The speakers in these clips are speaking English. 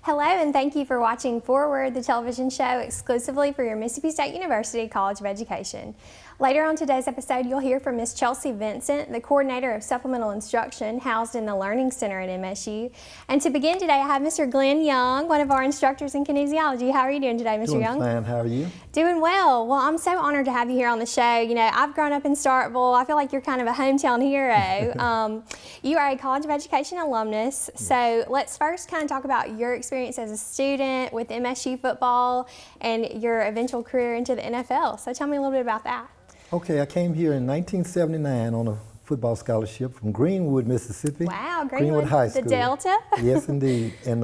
Hello, and thank you for watching Forward, the television show exclusively for your Mississippi State University College of Education. Later on today's episode, you'll hear from Miss Chelsey Vincent, the coordinator of Supplemental Instruction housed in the Learning Center at MSU. And to begin today, I have Mr. Glen Young, one of our instructors in kinesiology. How are you doing today, Mr. Young? Doing fine. How are you? Doing well. Well, I'm so honored to have you here on the show. You know, I've grown up in Starkville. I feel like you're kind of a hometown hero. You are a College of Education alumnus. So let's first kind of talk about your experience as a student with MSU football and your eventual career into the NFL. So tell me a little bit about that. Okay, I came here in 1979 on a football scholarship from Greenwood, Mississippi. Wow, Greenwood High School. The Delta? Yes, indeed. And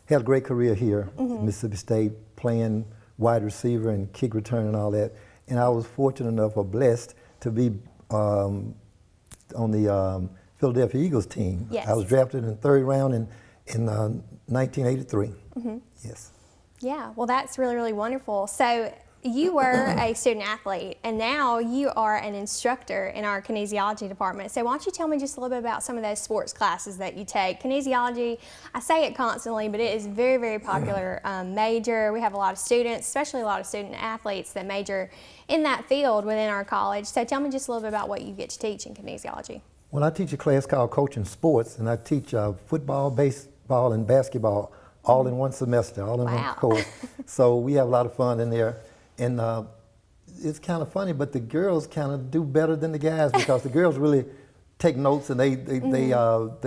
had a great career here at Mississippi State, playing wide receiver and kick return and all that. And I was fortunate enough or blessed to be on the Philadelphia Eagles team. Yes. I was drafted in the third round in 1983. Yes. Yeah, well, that's really, really wonderful. So you were a student athlete, and now you are an instructor in our kinesiology department. So why don't you tell me just a little bit about some of those sports classes that you take? Kinesiology, I say it constantly, but it is very, very popular major. We have a lot of students, especially a lot of student athletes that major in that field within our college. So tell me just a little bit about what you get to teach in kinesiology. Well, I teach a class called Coaching Sports, and I teach football, baseball, and basketball all in one semester, all in one course. So we have a lot of fun in there. And it's kind of funny, but the girls kind of do better than the guys because the girls really take notes and they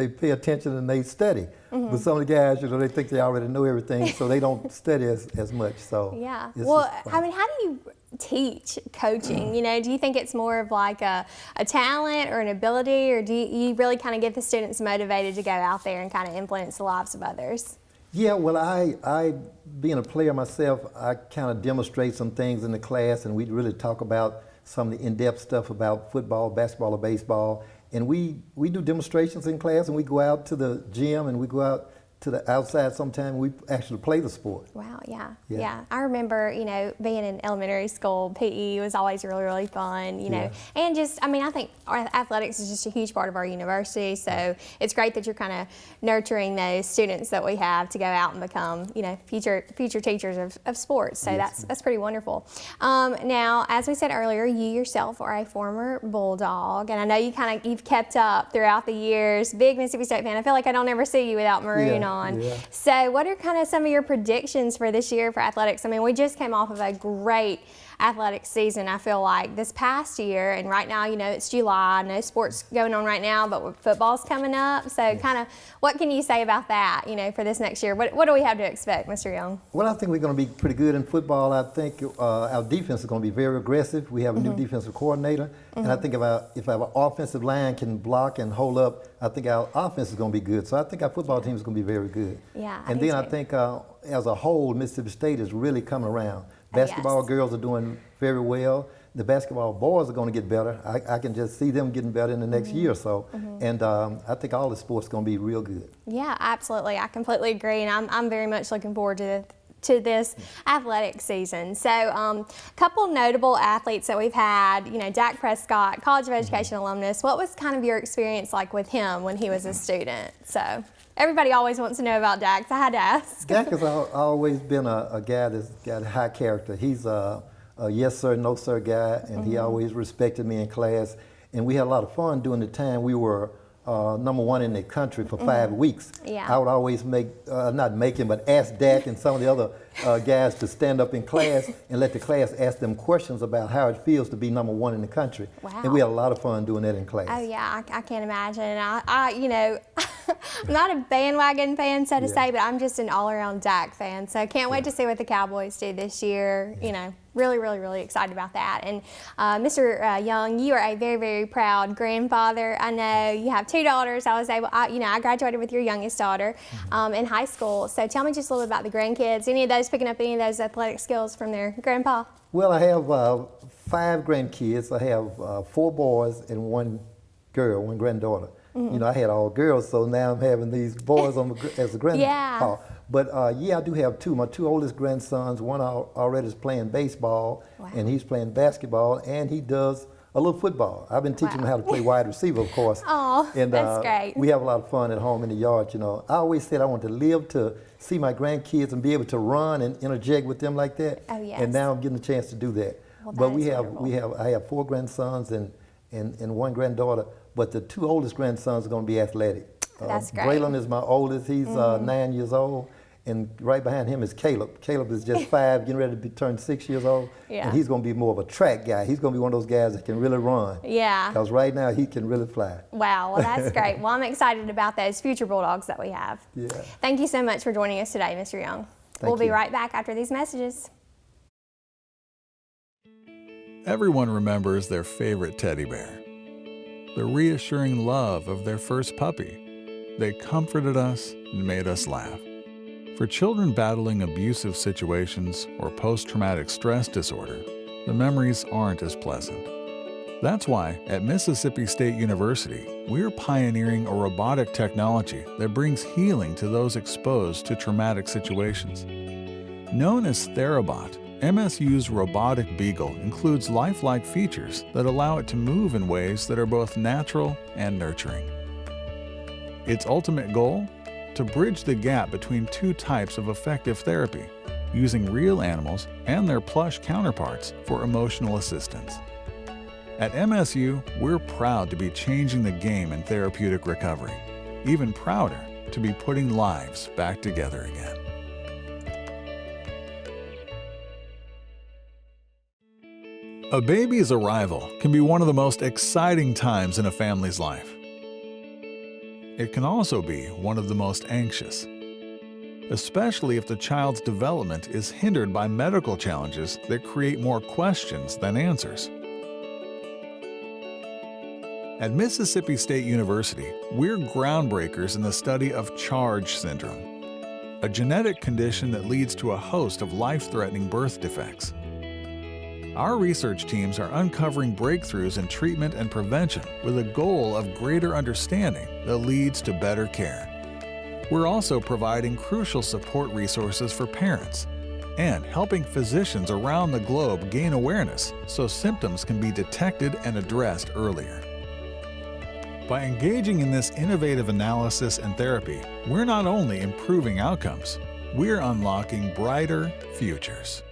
pay attention and they study. But some of the guys, you know, they think they already know everything, so they don't study as much. So yeah. Well, I mean, how do you teach coaching? You know, do you think it's more of like a talent or an ability, or do you really kind of get the students motivated to go out there and kind of influence the lives of others? Yeah, well, I being a player myself, I kind of demonstrate some things in the class, and we really talk about some of the in-depth stuff about football, basketball, or baseball. And we do demonstrations in class, and we go out to the gym, and we go out to the outside sometime. We actually play the sport. Wow, yeah. I remember, you know, being in elementary school, PE was always really, really fun, you know. And just, I mean, I think our athletics is just a huge part of our university, so it's great that you're kind of nurturing those students that we have to go out and become, you know, future teachers of sports. So that's pretty wonderful. Now, as we said earlier, you yourself are a former Bulldog, and I know you've kept up throughout the years. Big Mississippi State fan. I feel like I don't ever see you without maroon on. Yeah. So what are kind of some of your predictions for this year for athletics? I mean, we just came off of a great athletic season, I feel like, this past year, and right now, you know, it's July, no sports going on right now, but football's coming up. So kind of what can you say about that, you know, for this next year? What do we have to expect, Mr. Young? Well, I think we're going to be pretty good in football. I think our defense is going to be very aggressive. We have a new defensive coordinator, and I think if our offensive line can block and hold up, I think our offense is going to be good. So I think our football team is going to be very good. Yeah, and then I think as a whole, Mississippi State is really coming around. Basketball girls are doing very well. The basketball boys are going to get better. I can just see them getting better in the next year or so. And I think all the sports are going to be real good. Yeah, absolutely. I completely agree, and I'm very much looking forward to this athletic season. So a couple notable athletes that we've had, you know, Dak Prescott, College of Education alumnus. What was kind of your experience like with him when he was a student? So everybody always wants to know about Dak, so I had to ask. Dak has always been a guy that's got a high character. He's a yes sir, no sir guy, and he always respected me in class. And we had a lot of fun during the time we were #1 in the country for 5 weeks. Yeah. I would always ask Dak and some of the other guys to stand up in class and let the class ask them questions about how it feels to be #1 in the country. Wow. And we had a lot of fun doing that in class. Oh yeah, I can't imagine. I you know, I'm not a bandwagon fan, so to say, but I'm just an all-around Dak fan. So can't wait to see what the Cowboys do this year. You know, really, really, really excited about that. And Mr. Young, you are a very, very proud grandfather. I know you have 2 daughters. I graduated with your youngest daughter in high school. So tell me just a little bit about the grandkids. Any of those picking up any of those athletic skills from their grandpa? Well, I have 5 grandkids. I have 4 boys and 1 girl, 1 granddaughter. You know, I had all girls, so now I'm having these boys as a grandpa. Yeah. But yeah, I do have 2. My 2 oldest grandsons, one already is playing baseball, and he's playing basketball, and he does a little football. I've been teaching them how to play wide receiver, of course. Oh, and that's great. we have a lot of fun at home in the yard. You know, I always said I want to live to see my grandkids and be able to run and interject with them like that. Oh, yes. And now I'm getting a chance to do that. Well, but wonderful. I have 4 grandsons and one granddaughter. But the 2 oldest grandsons are going to be athletic. That's great. Braylon is my oldest. He's 9 years old. And right behind him is Caleb. Caleb is just 5, getting ready to turn 6 years old. Yeah. And he's going to be more of a track guy. He's going to be one of those guys that can really run. Yeah. Because right now he can really fly. Wow, well that's great. Well, I'm excited about those future Bulldogs that we have. Yeah. Thank you so much for joining us today, Mr. Young. We'll be right back after these messages. Everyone remembers their favorite teddy bear. The reassuring love of their first puppy. They comforted us and made us laugh. For children battling abusive situations or post-traumatic stress disorder, the memories aren't as pleasant. That's why at Mississippi State University, we're pioneering a robotic technology that brings healing to those exposed to traumatic situations. Known as Therabot, MSU's robotic beagle includes lifelike features that allow it to move in ways that are both natural and nurturing. Its ultimate goal? To bridge the gap between 2 types of effective therapy, using real animals and their plush counterparts for emotional assistance. At MSU, we're proud to be changing the game in therapeutic recovery, even prouder to be putting lives back together again. A baby's arrival can be one of the most exciting times in a family's life. It can also be one of the most anxious, especially if the child's development is hindered by medical challenges that create more questions than answers. At Mississippi State University, we're groundbreakers in the study of CHARGE syndrome, a genetic condition that leads to a host of life-threatening birth defects. Our research teams are uncovering breakthroughs in treatment and prevention with a goal of greater understanding that leads to better care. We're also providing crucial support resources for parents and helping physicians around the globe gain awareness so symptoms can be detected and addressed earlier. By engaging in this innovative analysis and therapy, we're not only improving outcomes, we're unlocking brighter futures.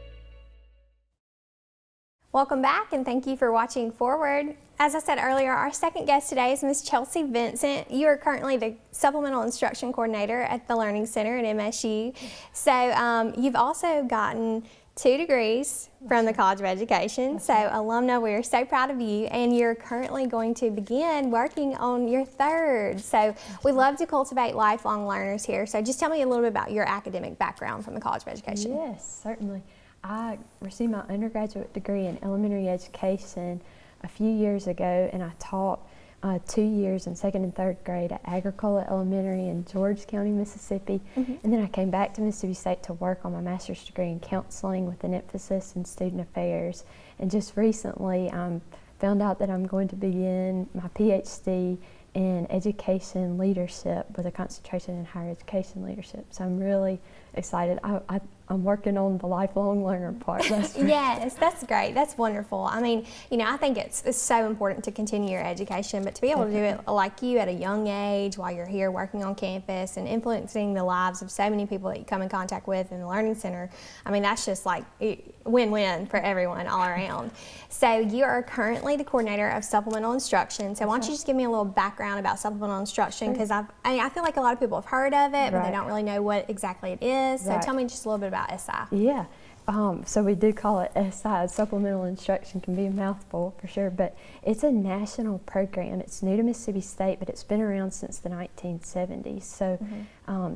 Welcome back and thank you for watching Forward. As I said earlier, our second guest today is Ms. Chelsey Vincent. You are currently the Supplemental Instruction Coordinator at the Learning Center at MSU. So you've also gotten 2 degrees from the College of Education. So alumni, we are so proud of you, and you're currently going to begin working on your 3rd. So we love to cultivate lifelong learners here. So just tell me a little bit about your academic background from the College of Education. Yes, certainly. I received my undergraduate degree in elementary education a few years ago, and I taught 2 years in 2nd and 3rd grade at Agricola Elementary in George County, Mississippi. And then I came back to Mississippi State to work on my master's degree in counseling with an emphasis in student affairs. And just recently found out that I'm going to begin my Ph.D. in education leadership with a concentration in higher education leadership. So I'm really excited. I'm working on the lifelong learner part. Yes, that's great. That's wonderful. I mean, you know, I think it's so important to continue your education, but to be able to do it like you at a young age while you're here working on campus and influencing the lives of so many people that you come in contact with in the Learning Center, I mean, that's just like win-win for everyone all around. So you are currently the coordinator of Supplemental Instruction. So why don't you just give me a little background about Supplemental Instruction, because I feel like a lot of people have heard of it, but they don't really know what exactly it is. So tell me just a little bit about SI. Yeah, so we do call it SI. Supplemental Instruction can be a mouthful for sure, but it's a national program. It's new to Mississippi State, but it's been around since the 1970s. So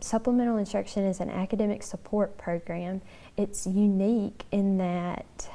Supplemental Instruction is an academic support program. It's unique in that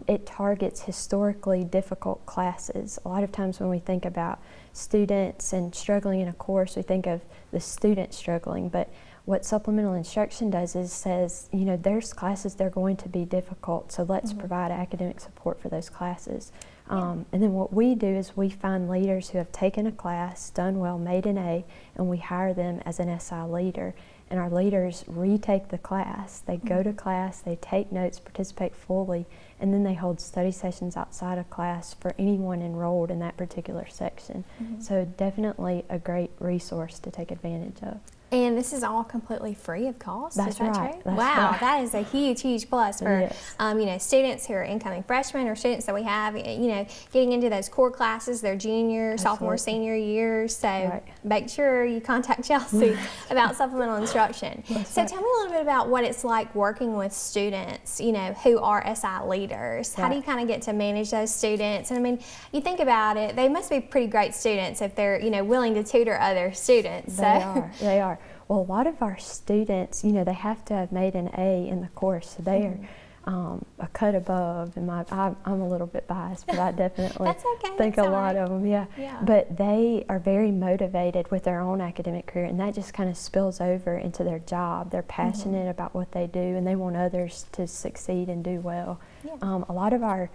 it targets historically difficult classes. A lot of times when we think about students and struggling in a course, we think of the student struggling, but what Supplemental Instruction does is says, you know, there's classes that are going to be difficult, so let's provide academic support for those classes. And then what we do is we find leaders who have taken a class, done well, made an A, and we hire them as an SI leader. And our leaders retake the class. They go to class, they take notes, participate fully, and then they hold study sessions outside of class for anyone enrolled in that particular section. So definitely a great resource to take advantage of. And this is all completely free of cost. That's is that right. true? That's Wow, right. that is a huge plus for Yes. Students who are incoming freshmen or students that we have, getting into those core classes, their junior, sophomore, senior years. So make sure you contact Chelsey about supplemental instruction. So tell me a little bit about what it's like working with students, who are SI leaders. How do you kind of get to manage those students? And I mean, you think about it, they must be pretty great students if they're, willing to tutor other students. They are. Well, a lot of our students, they have to have made an A in the course, so they are a cut above. And I'm a little bit biased, but I definitely That's okay. think That's a lot of them, yeah. But they are very motivated with their own academic career, and that just kind of spills over into their job. They're passionate about what they do, and they want others to succeed and do well. A lot of our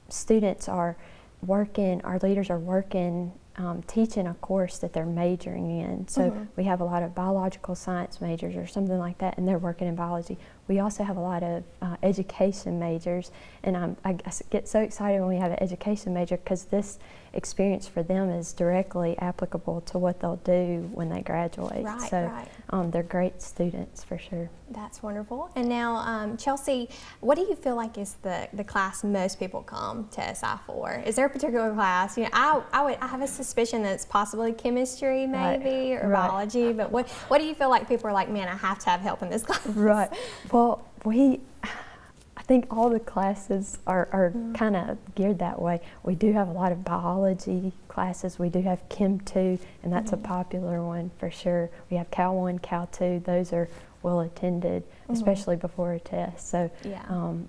students are working, our leaders are working teaching a course that they're majoring in. So we have a lot of biological science majors or something like that, and they're working in biology. We also have a lot of education majors, and I get so excited when we have an education major because this experience for them is directly applicable to what they'll do when they graduate. They're great students for sure. That's wonderful. And now, Chelsey, what do you feel like is the class most people come to SI for? Is there a particular class? I have a suspicion that it's possibly chemistry, maybe, or biology. But what do you feel like people are like? Man, I have to have help in this class. Right. Well, I think all the classes are kind of geared that way. We do have a lot of biology classes. We do have Chem 2, and that's a popular one for sure. We have Cal 1, Cal 2. Those are well attended, especially before a test. So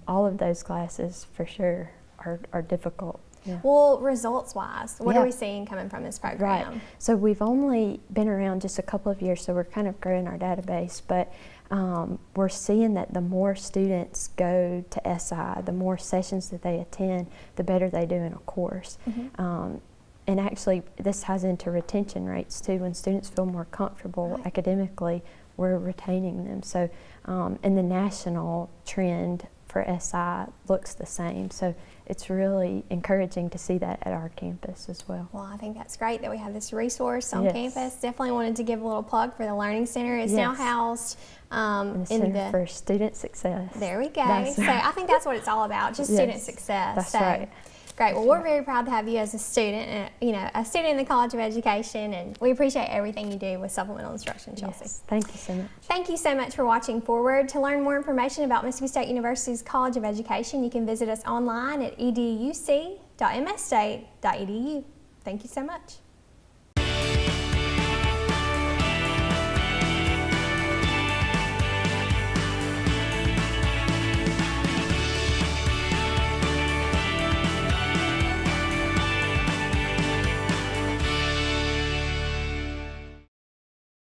all of those classes for sure are difficult. Yeah. Well, results-wise, what are we seeing coming from this program? Right. So we've only been around just a couple of years, so we're kind of growing our database, but we're seeing that the more students go to SI, the more sessions that they attend, the better they do in a course. And actually, this ties into retention rates too. When students feel more comfortable academically, we're retaining them. So, and the national trend for SI looks the same. So it's really encouraging to see that at our campus as well. Well, I think that's great that we have this resource on campus. Definitely wanted to give a little plug for the Learning Center. It's now housed in the Center for Student Success. There we go. So I think that's what it's all about, just student success. That's right. Great. Well, we're very proud to have you as a student, a student in the College of Education, and we appreciate everything you do with supplemental instruction, Chelsey. Yes. Thank you so much. Thank you so much for watching Forward. To learn more information about Mississippi State University's College of Education, you can visit us online at educ.msstate.edu. Thank you so much.